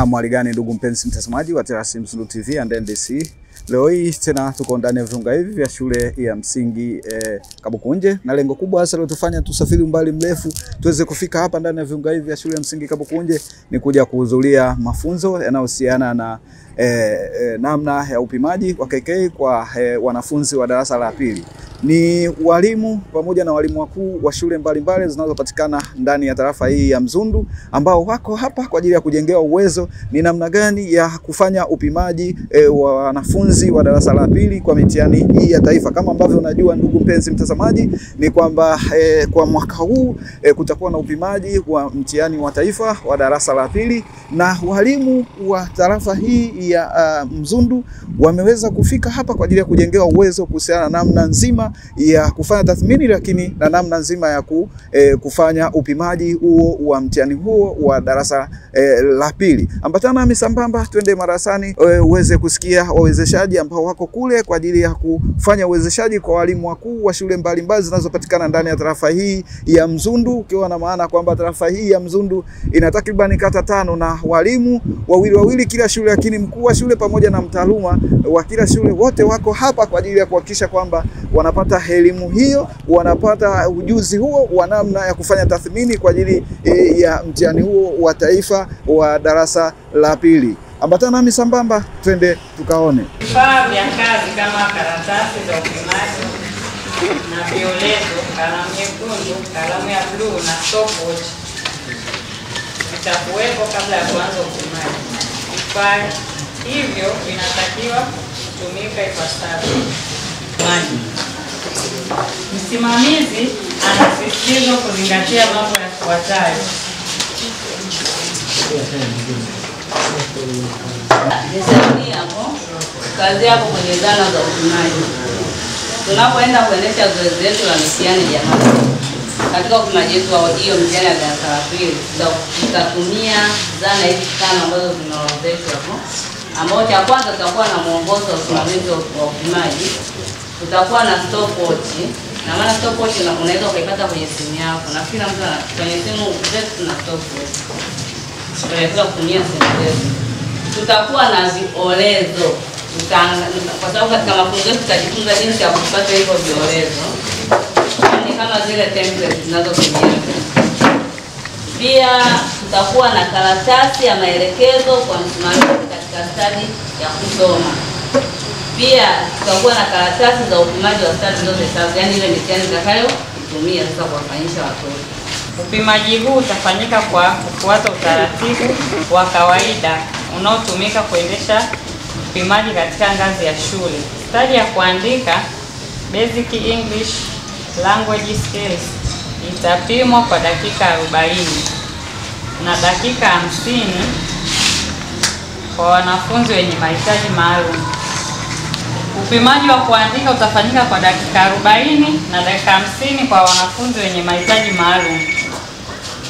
Na mwaligani ndugu mpenzi mtazamaji wa Terasi Mzulu TV and NDC. Leo hii tena tuko ndani ya viunga hivi vya shule ya msingi Kabukunje, na lengo kubwa hasa lilotufanya tusafiri umbali mrefu tuweze kufika hapa ndani ya viunga hivi vya shule ya msingi Kabukunje ni kuja kuhudhuria mafunzo yanayohusiana na namna ya upimaji wa KK kwa wanafunzi wa darasa la pili. Ni walimu pamoja na walimu wakuu wa shule mbalimbali zinazopatikana ndani ya tarafa hii ya Mzundu ambao wako hapa kwa ajili ya kujengewa uwezo ni namna gani ya kufanya upimaji wa wanafunzi wa darasa la pili kwa mitihani hii ya taifa. Kama ambavyo unajua ndugu mpenzi mtazamaji, ni kwamba kwa mwaka huu kutakuwa na upimaji wa mtihani wa taifa wa darasa la pili, na walimu wa tarafa hii ya Mzundu wameweza kufika hapa kwa ajili ya kujengewa uwezo kuhusiana na namna nzima ya kufanya tathmini, lakini na namna nzima ya kufanya upimaji huo wa mtihani huo wa darasa la pili. Ambatana nami sambamba twende marasani uweze kusikia wawezeshaji ambao wako kule kwa ajili ya kufanya uwezeshaji kwa walimu wakuu wa shule mbalimbali zinazopatikana ndani ya tarafa hii ya Mzundu, ukiwa na maana kwamba tarafa hii ya Mzundu ina takriban kata 5 na walimu wawili kila shule, lakini mkuu wa shule pamoja na mtaaluma wa kila shule wote wako hapa kwa ajili ya kuhakikisha kwamba wanapata elimu hiyo, wanapata ujuzi huo wa namna ya kufanya tathmini kwa ajili ya mtihani huo wa taifa wa darasa la pili. Ambatana nami sambamba twende tukaone. Vifaa vya kazi kama karatasi za upimaji na violezo, kalamu nyekundu, kalamu ya blue na stopwatch vitakuwepo kabla ya kuanza upimaji. Vifaa hivyo vinatakiwa kutumika ipasavyo. Msimamizi anasisitizwa kuzingatia mambo yafuatayo. Kazi yako kwenye zana za upimaji. Tunapoenda kuendesha zoezi letu la mitihani jamani, katika upimaji wetu wa hiyo mitihani ya darasa la pili tutatumia zana hizi 5 ambazo zinaorodheshwa hapo, ambao cha kwanza tutakuwa na mwongozo wa usimamizi wa upimaji, tutakuwa na stopwatch. Na maana stopwatch unaweza ukaipata kwenye simu yako, na kila mtu kwenye simu zetu na stopwatch tunaweza kutumia simu zetu. Tutakuwa na violezo, kwa sababu katika mafunzo yetu tutajifunza jinsi ya kupata hivyo violezo, ni kama zile templates zinazotumia. Pia tutakuwa na karatasi ya maelekezo kwa msimamizi katika stadi ya kusoma. Pia tutakuwa na karatasi za upimaji wa stadi zote tatu, yani ile mitihani tutakayotumia sasa kuwafanyisha watoto. Upimaji huu utafanyika kwa kufuata utaratibu wa kawaida unaotumika kuendesha upimaji katika ngazi ya shule. Stadi ya kuandika Basic English Language Skills itapimwa kwa dakika 40 na dakika 50 kwa wanafunzi wenye mahitaji maalum. Upimaji wa kuandika utafanyika kwa dakika 40 na dakika 50 kwa wanafunzi wenye mahitaji maalum.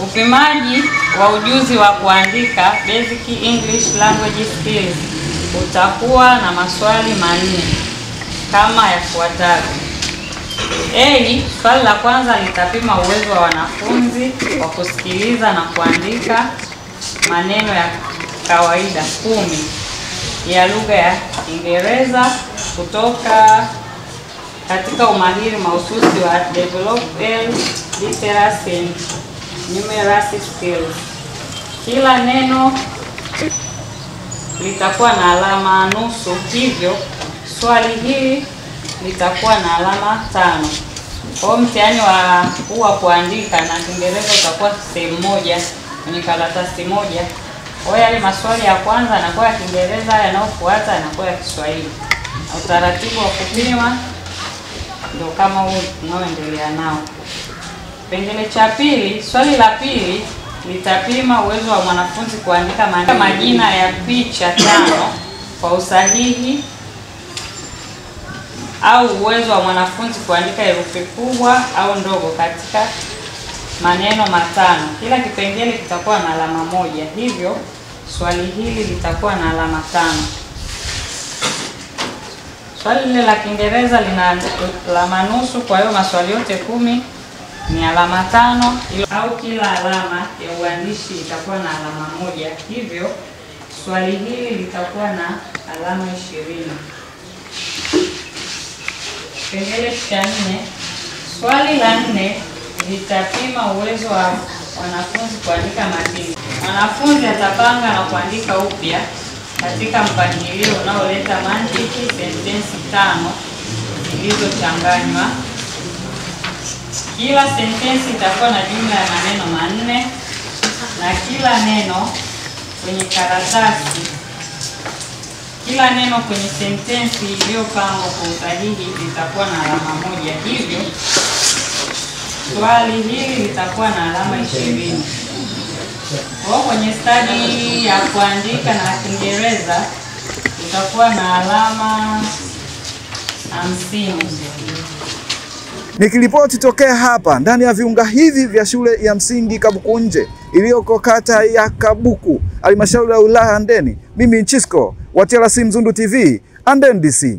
Upimaji wa ujuzi wa kuandika Basic English Language Skills utakuwa na maswali 4 kama yafuatavyo. Swali la kwanza litapima uwezo wa wanafunzi wa kusikiliza na kuandika maneno ya kawaida 10 ya lugha ya Kiingereza kutoka katika umahiri mahususi wa Developed Literacy and Numeracy Skills. Kila neno litakuwa na alama nusu, hivyo swali hili litakuwa na alama 5. Kwa mtihani wa kuandika na Kiingereza utakuwa sehemu moja kwenye karatasi moja. Kwa yale maswali ya kwanza yanakuwa ya Kiingereza, yanayofuata yanakuwa ya Kiswahili. Utaratibu wa kupima ndio kama huu tunaoendelea nao. Kipengele cha pili, swali la pili litapima uwezo wa mwanafunzi kuandika majina ya picha 5 kwa usahihi, au uwezo wa mwanafunzi kuandika herufi kubwa au ndogo katika maneno 5. Kila kipengele kitakuwa na alama 1, hivyo swali hili litakuwa na alama 5. Swali lile la Kiingereza lina alama nusu, kwa hiyo maswali yote 10 ni alama 5, au kila alama ya uandishi itakuwa na alama 1. Hivyo Swali hili litakuwa na alama 20. Kipengele cha 4. Swali la 4 litapima uwezo wa wanafunzi kuandika matini. Mwanafunzi atapanga na kuandika upya katika mpangilio unaoleta mantiki sentensi 5 zilizochanganywa. Kila sentensi itakuwa na jumla ya maneno 4 na kila neno kwenye karatasi, kila neno kwenye sentensi iliyopangwa kwa usahihi litakuwa na alama 1. Hivyo swali hili litakuwa na alama 20. Kwa kwenye stadi ya kuandika na Kiingereza utakuwa na alama 50. Nikiripoti tokea hapa ndani ya viunga hivi vya shule ya msingi Kabukunje iliyoko kata ya Kabuku, halmashauri ya wilaya Handeni, mimi Nchisko wa TRC Mzundu TV, Handeni DC.